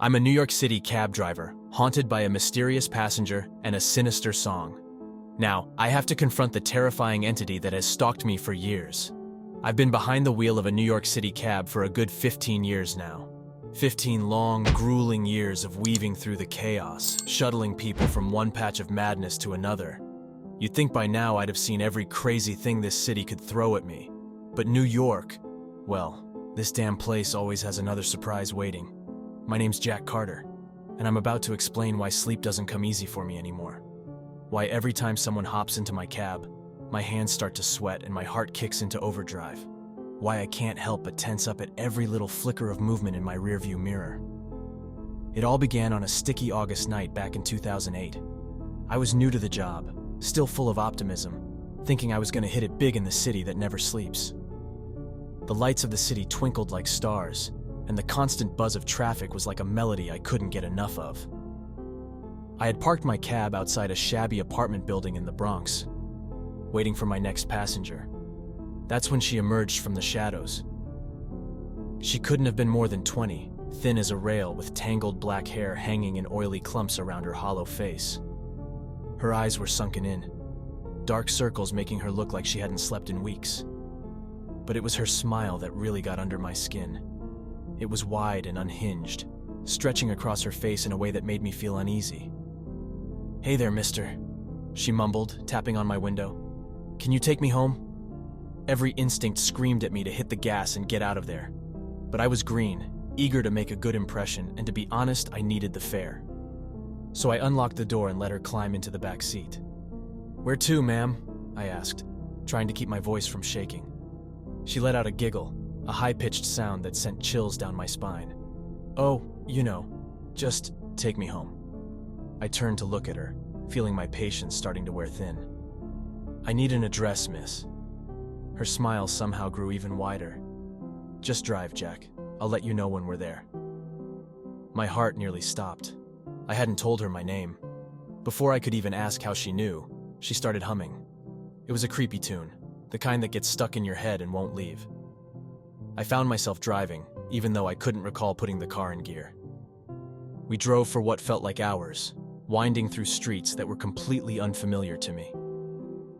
I'm a New York City cab driver, haunted by a mysterious passenger and a sinister song. Now, I have to confront the terrifying entity that has stalked me for years. I've been behind the wheel of a New York City cab for a good 15 years now. 15 long, grueling years of weaving through the chaos, shuttling people from one patch of madness to another. You'd think by now I'd have seen every crazy thing this city could throw at me. But New York, well, this damn place always has another surprise waiting. My name's Jack Carter, and I'm about to explain why sleep doesn't come easy for me anymore. Why every time someone hops into my cab, my hands start to sweat and my heart kicks into overdrive. Why I can't help but tense up at every little flicker of movement in my rearview mirror. It all began on a sticky August night back in 2008. I was new to the job, still full of optimism, thinking I was going to hit it big in the city that never sleeps. The lights of the city twinkled like stars, and the constant buzz of traffic was like a melody I couldn't get enough of. I had parked my cab outside a shabby apartment building in the Bronx, waiting for my next passenger. That's when she emerged from the shadows. She couldn't have been more than 20, thin as a rail with tangled black hair hanging in oily clumps around her hollow face. Her eyes were sunken in, dark circles making her look like she hadn't slept in weeks. But it was her smile that really got under my skin. It was wide and unhinged, stretching across her face in a way that made me feel uneasy. "Hey there, mister," she mumbled, tapping on my window. "Can you take me home?" Every instinct screamed at me to hit the gas and get out of there. But I was green, eager to make a good impression, and to be honest, I needed the fare. So I unlocked the door and let her climb into the back seat. "Where to, ma'am?" I asked, trying to keep my voice from shaking. She let out a giggle, a high-pitched sound that sent chills down my spine. "Oh, you know, just take me home." I turned to look at her, feeling my patience starting to wear thin. "I need an address, miss." Her smile somehow grew even wider. "Just drive, Jack. I'll let you know when we're there." My heart nearly stopped. I hadn't told her my name. Before I could even ask how she knew, she started humming. It was a creepy tune, the kind that gets stuck in your head and won't leave. I found myself driving, even though I couldn't recall putting the car in gear. We drove for what felt like hours, winding through streets that were completely unfamiliar to me.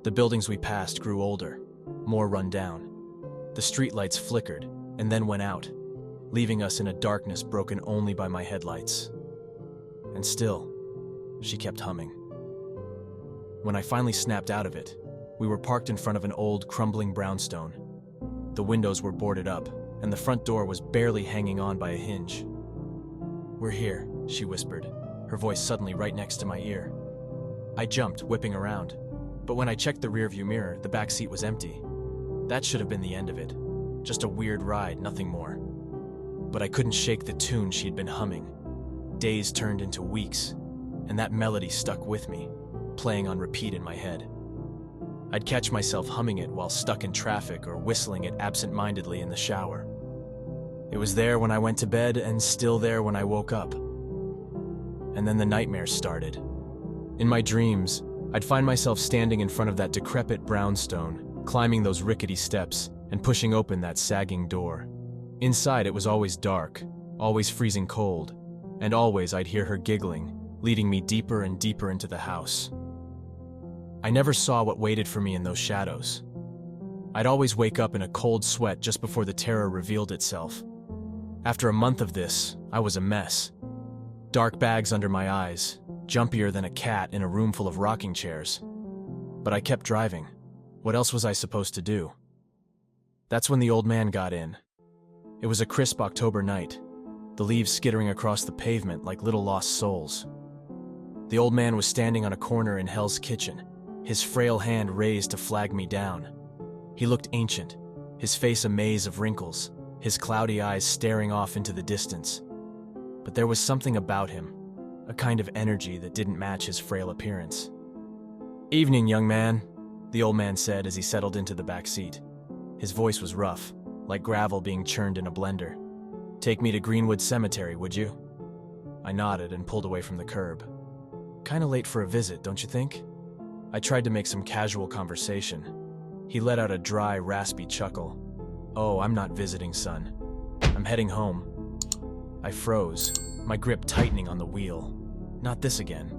The buildings we passed grew older, more run down. The streetlights flickered and then went out, leaving us in a darkness broken only by my headlights. And still, she kept humming. When I finally snapped out of it, we were parked in front of an old, crumbling brownstone. The windows were boarded up, and the front door was barely hanging on by a hinge. "We're here," she whispered, her voice suddenly right next to my ear. I jumped, whipping around, but when I checked the rearview mirror, the back seat was empty. That should have been the end of it. Just a weird ride, nothing more. But I couldn't shake the tune she'd been humming. Days turned into weeks, and that melody stuck with me, playing on repeat in my head. I'd catch myself humming it while stuck in traffic or whistling it absent-mindedly in the shower. It was there when I went to bed and still there when I woke up. And then the nightmares started. In my dreams, I'd find myself standing in front of that decrepit brownstone, climbing those rickety steps and pushing open that sagging door. Inside it was always dark, always freezing cold, and always I'd hear her giggling, leading me deeper and deeper into the house. I never saw what waited for me in those shadows. I'd always wake up in a cold sweat just before the terror revealed itself. After a month of this, I was a mess. Dark bags under my eyes, jumpier than a cat in a room full of rocking chairs. But I kept driving. What else was I supposed to do? That's when the old man got in. It was a crisp October night, the leaves skittering across the pavement like little lost souls. The old man was standing on a corner in Hell's Kitchen, his frail hand raised to flag me down. He looked ancient, his face a maze of wrinkles, his cloudy eyes staring off into the distance. But there was something about him, a kind of energy that didn't match his frail appearance. "Evening, young man," the old man said as he settled into the back seat. His voice was rough, like gravel being churned in a blender. "Take me to Greenwood Cemetery, would you?" I nodded and pulled away from the curb. "Kinda late for a visit, don't you think?" I tried to make some casual conversation. He let out a dry, raspy chuckle. "Oh, I'm not visiting, son. I'm heading home." I froze, my grip tightening on the wheel. Not this again.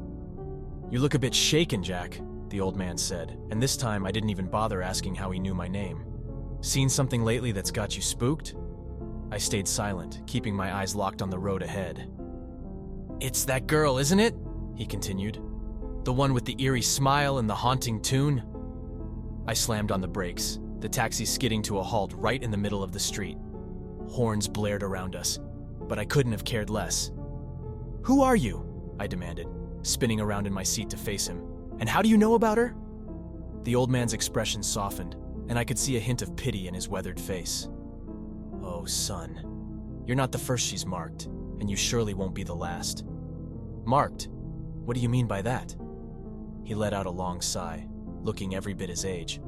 "You look a bit shaken, Jack," the old man said, and this time I didn't even bother asking how he knew my name. "Seen something lately that's got you spooked?" I stayed silent, keeping my eyes locked on the road ahead. "It's that girl, isn't it?" he continued. "The one with the eerie smile and the haunting tune?" I slammed on the brakes, the taxi skidding to a halt right in the middle of the street. Horns blared around us, but I couldn't have cared less. "Who are you?" I demanded, spinning around in my seat to face him. "And how do you know about her?" The old man's expression softened, and I could see a hint of pity in his weathered face. "Oh, son, you're not the first she's marked, and you surely won't be the last." "Marked? What do you mean by that?" He let out a long sigh, looking every bit his age.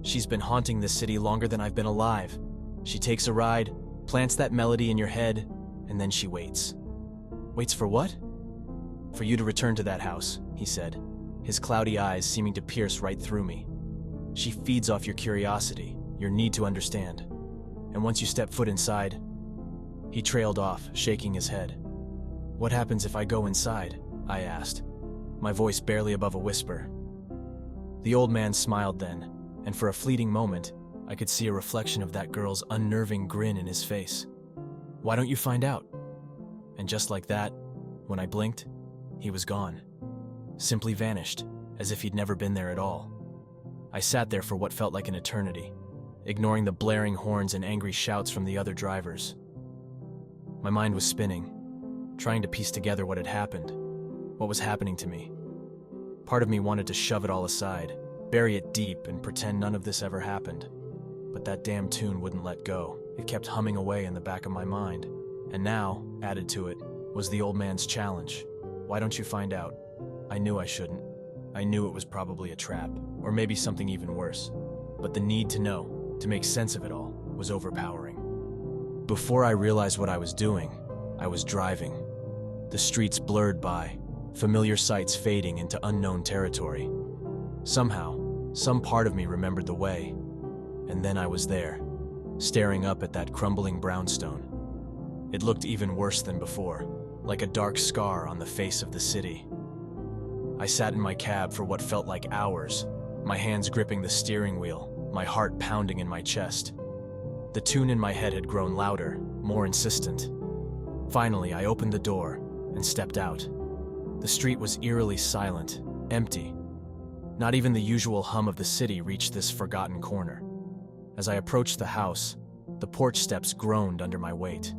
"She's been haunting this city longer than I've been alive. She takes a ride, plants that melody in your head, and then she waits." "Waits for what?" "For you to return to that house," he said, his cloudy eyes seeming to pierce right through me. "She feeds off your curiosity, your need to understand. And once you step foot inside..." He trailed off, shaking his head. "What happens if I go inside?" I asked, my voice barely above a whisper. The old man smiled then, and for a fleeting moment, I could see a reflection of that girl's unnerving grin in his face. "Why don't you find out?" And just like that, when I blinked, he was gone. Simply vanished, as if he'd never been there at all. I sat there for what felt like an eternity, ignoring the blaring horns and angry shouts from the other drivers. My mind was spinning, trying to piece together what had happened, what was happening to me. Part of me wanted to shove it all aside, bury it deep, and pretend none of this ever happened. But that damn tune wouldn't let go. It kept humming away in the back of my mind. And now, added to it, was the old man's challenge. "Why don't you find out?" I knew I shouldn't. I knew it was probably a trap, or maybe something even worse. But the need to know, to make sense of it all, was overpowering. Before I realized what I was doing, I was driving. The streets blurred by, familiar sights fading into unknown territory. Somehow, some part of me remembered the way. And then I was there, staring up at that crumbling brownstone. It looked even worse than before, like a dark scar on the face of the city. I sat in my cab for what felt like hours, my hands gripping the steering wheel, my heart pounding in my chest. The tune in my head had grown louder, more insistent. Finally, I opened the door and stepped out. The street was eerily silent, empty. Not even the usual hum of the city reached this forgotten corner. As I approached the house, the porch steps groaned under my weight.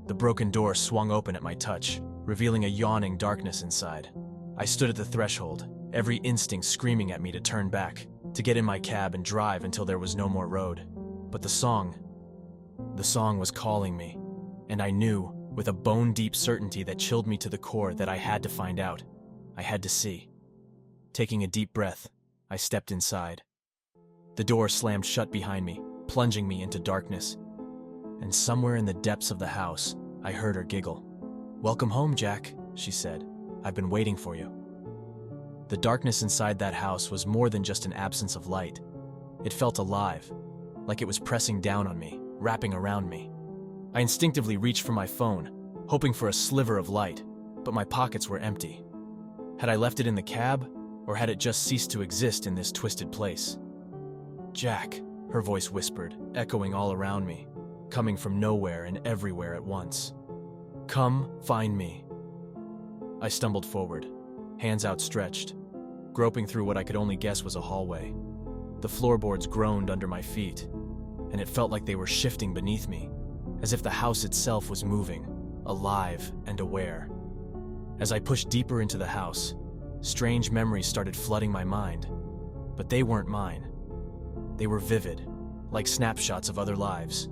The broken door swung open at my touch, revealing a yawning darkness inside. I stood at the threshold, every instinct screaming at me to turn back, to get in my cab and drive until there was no more road. But the song was calling me, and I knew, with a bone-deep certainty that chilled me to the core, that I had to find out. I had to see. Taking a deep breath, I stepped inside. The door slammed shut behind me, plunging me into darkness. And somewhere in the depths of the house, I heard her giggle. "Welcome home, Jack," she said. "I've been waiting for you." The darkness inside that house was more than just an absence of light. It felt alive, like it was pressing down on me, wrapping around me. I instinctively reached for my phone, hoping for a sliver of light, but my pockets were empty. Had I left it in the cab, or had it just ceased to exist in this twisted place? "Jack," her voice whispered, echoing all around me, coming from nowhere and everywhere at once. "Come, find me." I stumbled forward, hands outstretched, groping through what I could only guess was a hallway. The floorboards groaned under my feet, and it felt like they were shifting beneath me, as if the house itself was moving, alive and aware. As I pushed deeper into the house, strange memories started flooding my mind, but they weren't mine. They were vivid, like snapshots of other lives.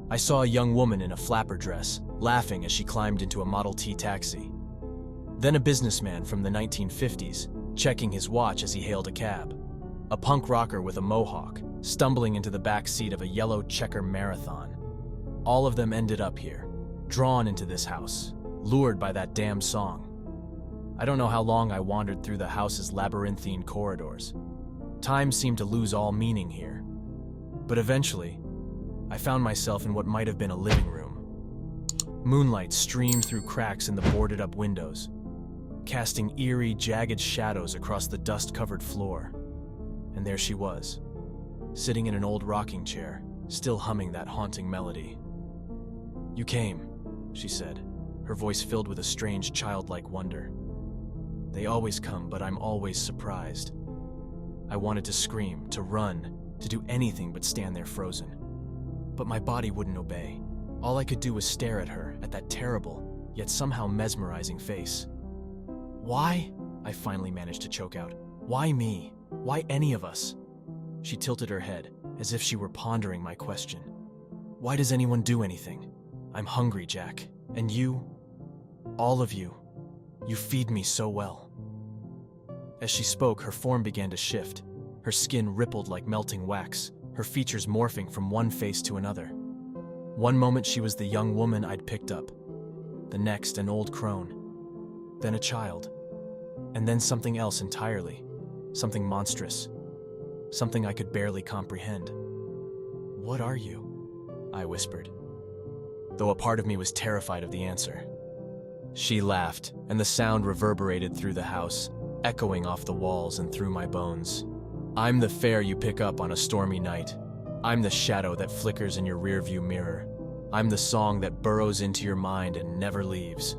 I saw a young woman in a flapper dress, laughing as she climbed into a Model T taxi. Then a businessman from the 1950s, checking his watch as he hailed a cab. A punk rocker with a mohawk, stumbling into the back seat of a yellow checker Marathon. All of them ended up here, drawn into this house, lured by that damn song. I don't know how long I wandered through the house's labyrinthine corridors. Time seemed to lose all meaning here. But eventually, I found myself in what might have been a living room. Moonlight streamed through cracks in the boarded-up windows, casting eerie, jagged shadows across the dust-covered floor. And there she was, sitting in an old rocking chair, still humming that haunting melody. "You came," she said, her voice filled with a strange, childlike wonder. "They always come, but I'm always surprised." I wanted to scream, to run, to do anything but stand there frozen. But my body wouldn't obey. All I could do was stare at her, at that terrible, yet somehow mesmerizing face. "Why?" I finally managed to choke out. "Why me? Why any of us?" She tilted her head, as if she were pondering my question. "Why does anyone do anything? I'm hungry, Jack. And you? All of you. You feed me so well." As she spoke, her form began to shift. Her skin rippled like melting wax, her features morphing from one face to another. One moment she was the young woman I'd picked up. The next, an old crone. Then a child. And then something else entirely. Something monstrous. Something I could barely comprehend. "What are you?" I whispered, though a part of me was terrified of the answer. She laughed, and the sound reverberated through the house, echoing off the walls and through my bones. "I'm the fare you pick up on a stormy night. I'm the shadow that flickers in your rearview mirror. I'm the song that burrows into your mind and never leaves."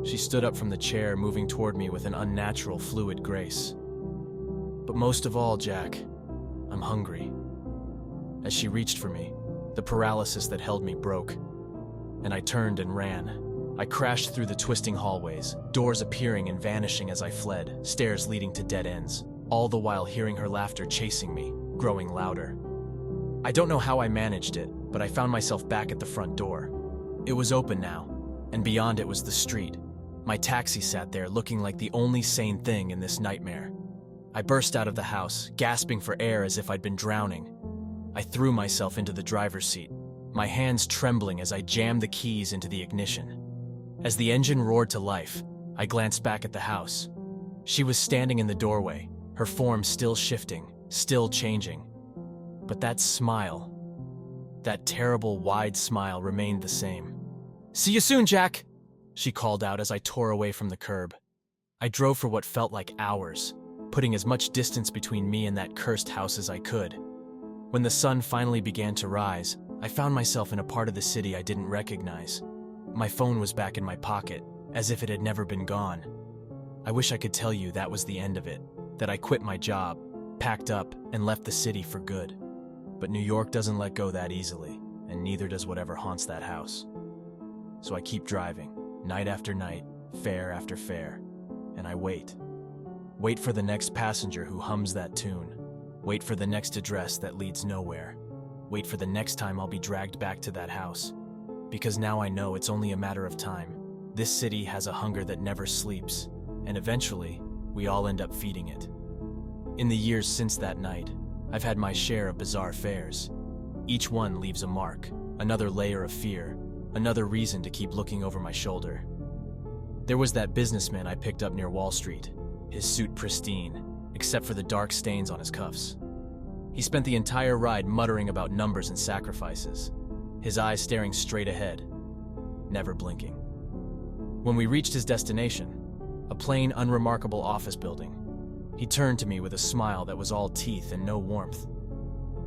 She stood up from the chair, moving toward me with an unnatural, fluid grace. "But most of all, Jack, I'm hungry." As she reached for me, the paralysis that held me broke, and I turned and ran. I crashed through the twisting hallways, doors appearing and vanishing as I fled, stairs leading to dead ends, all the while hearing her laughter chasing me, growing louder. I don't know how I managed it, but I found myself back at the front door. It was open now, and beyond it was the street. My taxi sat there looking like the only sane thing in this nightmare. I burst out of the house, gasping for air as if I'd been drowning. I threw myself into the driver's seat, my hands trembling as I jammed the keys into the ignition. As the engine roared to life, I glanced back at the house. She was standing in the doorway, her form still shifting, still changing. But that smile, that terrible, wide smile, remained the same. "See you soon, Jack," she called out as I tore away from the curb. I drove for what felt like hours, putting as much distance between me and that cursed house as I could. When the sun finally began to rise, I found myself in a part of the city I didn't recognize. My phone was back in my pocket, as if it had never been gone. I wish I could tell you that was the end of it, that I quit my job, packed up, and left the city for good. But New York doesn't let go that easily, and neither does whatever haunts that house. So I keep driving, night after night, fare after fare, and I wait. Wait for the next passenger who hums that tune. Wait for the next address that leads nowhere. Wait for the next time I'll be dragged back to that house. Because now I know it's only a matter of time. This city has a hunger that never sleeps, and eventually, we all end up feeding it. In the years since that night, I've had my share of bizarre fares. Each one leaves a mark, another layer of fear, another reason to keep looking over my shoulder. There was that businessman I picked up near Wall Street, his suit pristine, except for the dark stains on his cuffs. He spent the entire ride muttering about numbers and sacrifices, his eyes staring straight ahead, never blinking. When we reached his destination, a plain, unremarkable office building, he turned to me with a smile that was all teeth and no warmth.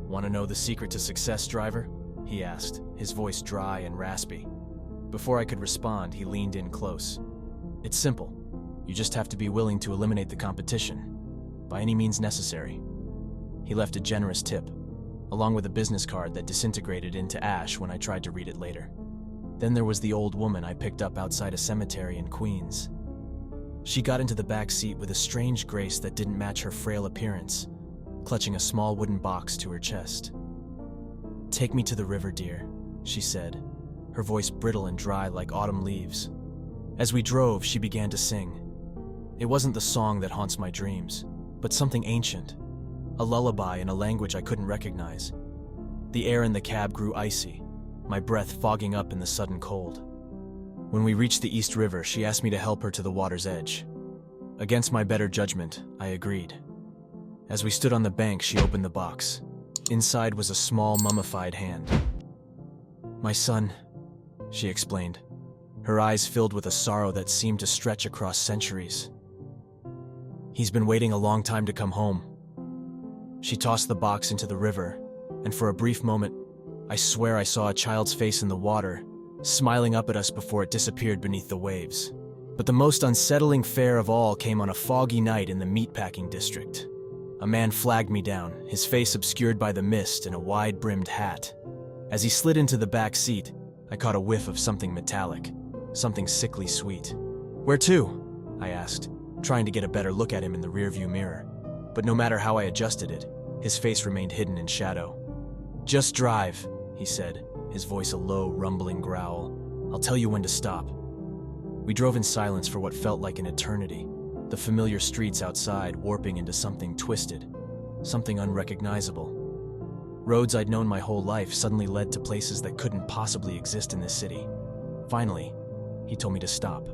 "Want to know the secret to success, driver?" he asked, his voice dry and raspy. Before I could respond, he leaned in close. "It's simple. You just have to be willing to eliminate the competition, by any means necessary." He left a generous tip, along with a business card that disintegrated into ash when I tried to read it later. Then there was the old woman I picked up outside a cemetery in Queens. She got into the back seat with a strange grace that didn't match her frail appearance, clutching a small wooden box to her chest. "Take me to the river, dear," she said, her voice brittle and dry like autumn leaves. As we drove, she began to sing. It wasn't the song that haunts my dreams, but something ancient, a lullaby in a language I couldn't recognize. The air in the cab grew icy, my breath fogging up in the sudden cold. When we reached the East River, she asked me to help her to the water's edge. Against my better judgment, I agreed. As we stood on the bank, she opened the box. Inside was a small, mummified hand. "My son," she explained, her eyes filled with a sorrow that seemed to stretch across centuries. "He's been waiting a long time to come home." She tossed the box into the river, and for a brief moment, I swear I saw a child's face in the water, smiling up at us before it disappeared beneath the waves. But the most unsettling fare of all came on a foggy night in the meatpacking district. A man flagged me down, his face obscured by the mist and a wide-brimmed hat. As he slid into the back seat, I caught a whiff of something metallic, something sickly sweet. "Where to?" I asked, trying to get a better look at him in the rearview mirror. But no matter how I adjusted it, his face remained hidden in shadow. "Just drive," he said, his voice a low, rumbling growl. "I'll tell you when to stop." We drove in silence for what felt like an eternity, the familiar streets outside warping into something twisted, something unrecognizable. Roads I'd known my whole life suddenly led to places that couldn't possibly exist in this city. Finally, he told me to stop.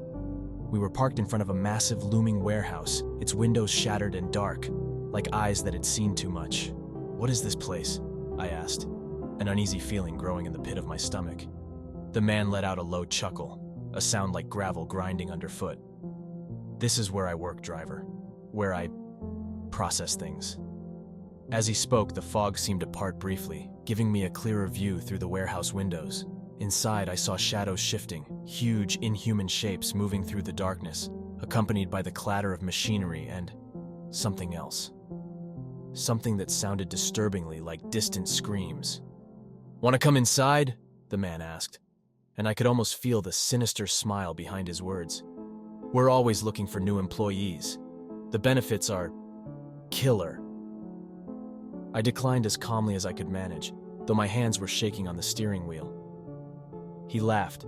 We were parked in front of a massive looming warehouse, its windows shattered and dark, like eyes that had seen too much. "What is this place?" I asked, an uneasy feeling growing in the pit of my stomach. The man let out a low chuckle, a sound like gravel grinding underfoot. "This is where I work, driver. Where I process things." As he spoke, the fog seemed to part briefly, giving me a clearer view through the warehouse windows. Inside, I saw shadows shifting, huge, inhuman shapes moving through the darkness, accompanied by the clatter of machinery and something else. Something that sounded disturbingly like distant screams. "Want to come inside?" the man asked, and I could almost feel the sinister smile behind his words. "We're always looking for new employees. The benefits are killer." I declined as calmly as I could manage, though my hands were shaking on the steering wheel. He laughed,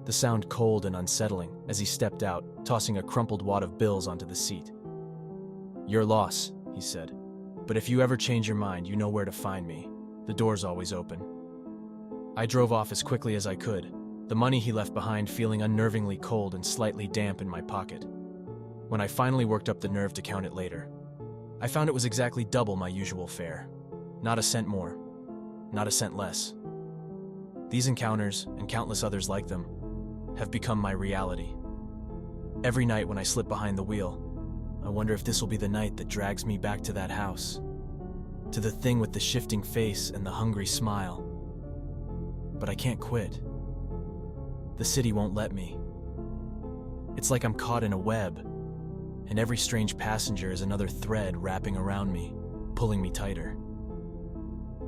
the sound cold and unsettling, as he stepped out, tossing a crumpled wad of bills onto the seat. "Your loss," he said, "but if you ever change your mind, you know where to find me. The door's always open." I drove off as quickly as I could, the money he left behind feeling unnervingly cold and slightly damp in my pocket. When I finally worked up the nerve to count it later, I found it was exactly double my usual fare. Not a cent more, not a cent less. These encounters, and countless others like them, have become my reality. Every night when I slip behind the wheel, I wonder if this will be the night that drags me back to that house, to the thing with the shifting face and the hungry smile. But I can't quit. The city won't let me. It's like I'm caught in a web, and every strange passenger is another thread wrapping around me, pulling me tighter.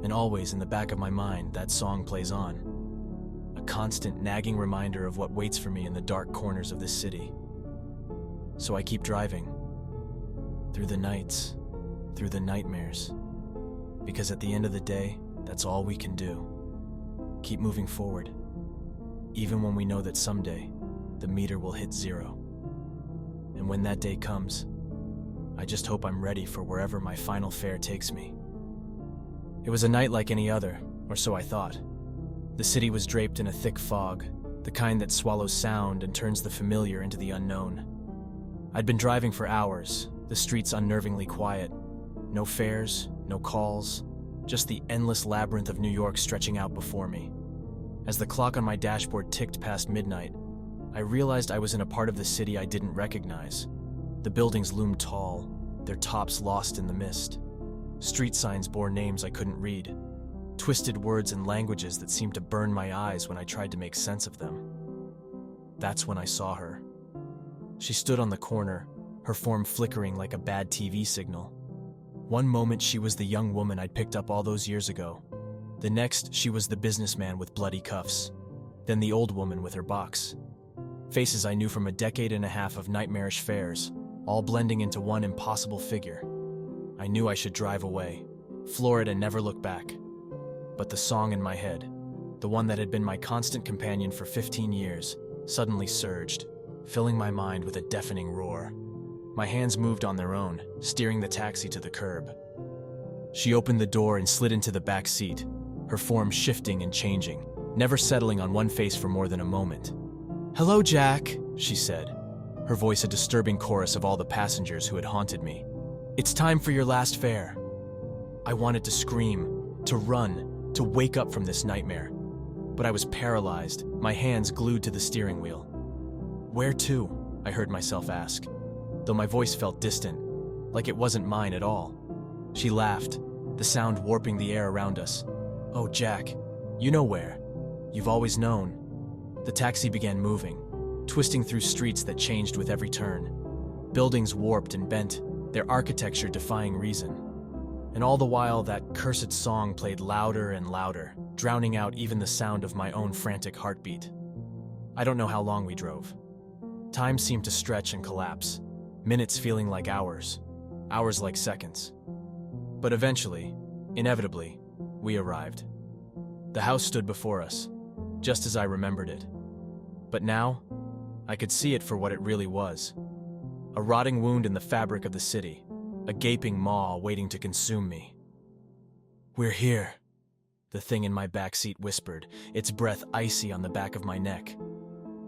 And always in the back of my mind, that song plays on, a constant nagging reminder of what waits for me in the dark corners of this city. So I keep driving, through the nights, through the nightmares, because at the end of the day, that's all we can do. Keep moving forward, even when we know that someday, the meter will hit zero. And when that day comes, I just hope I'm ready for wherever my final fare takes me. It was a night like any other, or so I thought. The city was draped in a thick fog, the kind that swallows sound and turns the familiar into the unknown. I'd been driving for hours, the streets unnervingly quiet. No fares, no calls, just the endless labyrinth of New York stretching out before me. As the clock on my dashboard ticked past midnight, I realized I was in a part of the city I didn't recognize. The buildings loomed tall, their tops lost in the mist. Street signs bore names I couldn't read, twisted words and languages that seemed to burn my eyes when I tried to make sense of them. That's when I saw her. She stood on the corner, her form flickering like a bad TV signal. One moment she was the young woman I'd picked up all those years ago. The next, she was the businessman with bloody cuffs. Then the old woman with her box. Faces I knew from a decade and a half of nightmarish fares, all blending into one impossible figure. I knew I should drive away, floor it and never look back. But the song in my head, the one that had been my constant companion for 15 years, suddenly surged, filling my mind with a deafening roar. My hands moved on their own, steering the taxi to the curb. She opened the door and slid into the back seat, her form shifting and changing, never settling on one face for more than a moment. "Hello, Jack," she said, her voice a disturbing chorus of all the passengers who had haunted me. "It's time for your last fare." I wanted to scream, to run, to wake up from this nightmare, but I was paralyzed, my hands glued to the steering wheel. "Where to?" I heard myself ask, though my voice felt distant, like it wasn't mine at all. She laughed, the sound warping the air around us. "Oh, Jack, you know where. You've always known." The taxi began moving, twisting through streets that changed with every turn. Buildings warped and bent, their architecture defying reason. And all the while, that cursed song played louder and louder, drowning out even the sound of my own frantic heartbeat. I don't know how long we drove. Time seemed to stretch and collapse, minutes feeling like hours, hours like seconds. But eventually, inevitably, we arrived. The house stood before us, just as I remembered it. But now, I could see it for what it really was. A rotting wound in the fabric of the city, a gaping maw waiting to consume me. "We're here," the thing in my backseat whispered, its breath icy on the back of my neck.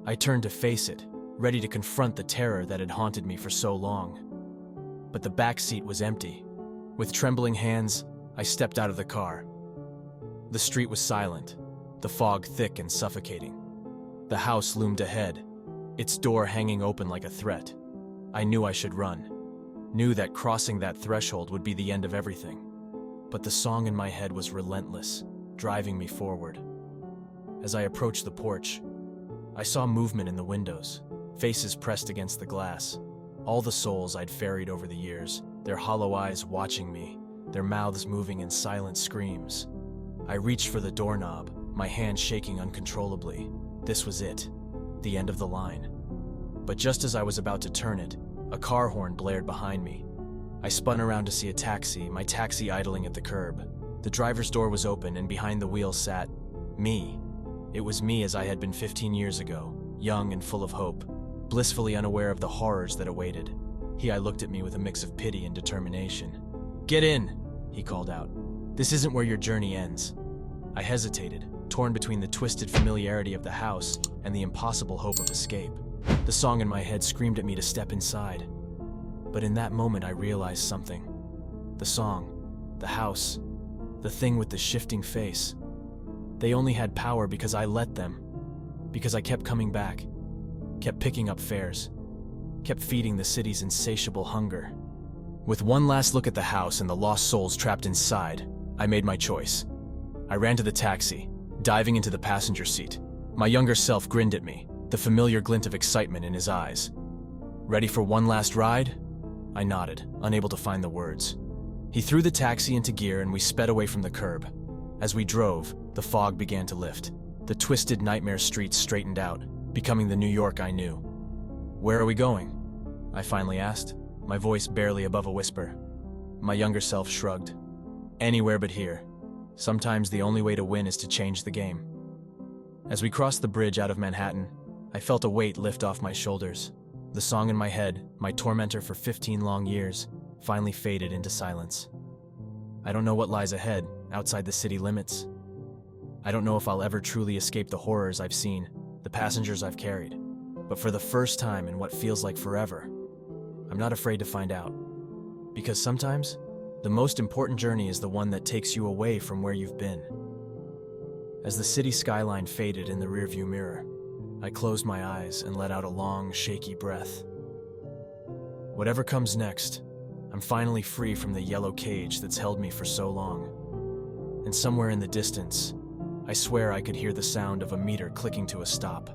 I turned to face it, ready to confront the terror that had haunted me for so long. But the backseat was empty. With trembling hands, I stepped out of the car. The street was silent, the fog thick and suffocating. The house loomed ahead, its door hanging open like a threat. I knew I should run, knew that crossing that threshold would be the end of everything. But the song in my head was relentless, driving me forward. As I approached the porch, I saw movement in the windows, faces pressed against the glass. All the souls I'd ferried over the years, their hollow eyes watching me, their mouths moving in silent screams. I reached for the doorknob, my hand shaking uncontrollably. This was it, the end of the line. But just as I was about to turn it, a car horn blared behind me. I spun around to see a taxi, my taxi idling at the curb. The driver's door was open, and behind the wheel sat me. It was me as I had been 15 years ago, young and full of hope, blissfully unaware of the horrors that awaited. He looked at me with a mix of pity and determination. "Get in," he called out. "This isn't where your journey ends." I hesitated, torn between the twisted familiarity of the house and the impossible hope of escape. The song in my head screamed at me to step inside. But in that moment I realized something. The song, the house, the thing with the shifting face. They only had power because I let them. Because I kept coming back, kept picking up fares, kept feeding the city's insatiable hunger. With one last look at the house and the lost souls trapped inside, I made my choice. I ran to the taxi, diving into the passenger seat. My younger self grinned at me, the familiar glint of excitement in his eyes. "Ready for one last ride?" I nodded, unable to find the words. He threw the taxi into gear and we sped away from the curb. As we drove, the fog began to lift. The twisted nightmare streets straightened out, becoming the New York I knew. "Where are we going?" I finally asked, my voice barely above a whisper. My younger self shrugged. "Anywhere but here. Sometimes the only way to win is to change the game." As we crossed the bridge out of Manhattan, I felt a weight lift off my shoulders. The song in my head, my tormentor for 15 long years, finally faded into silence. I don't know what lies ahead, outside the city limits. I don't know if I'll ever truly escape the horrors I've seen, the passengers I've carried. But for the first time in what feels like forever, I'm not afraid to find out. Because sometimes, the most important journey is the one that takes you away from where you've been. As the city skyline faded in the rearview mirror, I closed my eyes and let out a long, shaky breath. Whatever comes next, I'm finally free from the yellow cage that's held me for so long. And somewhere in the distance, I swear I could hear the sound of a meter clicking to a stop.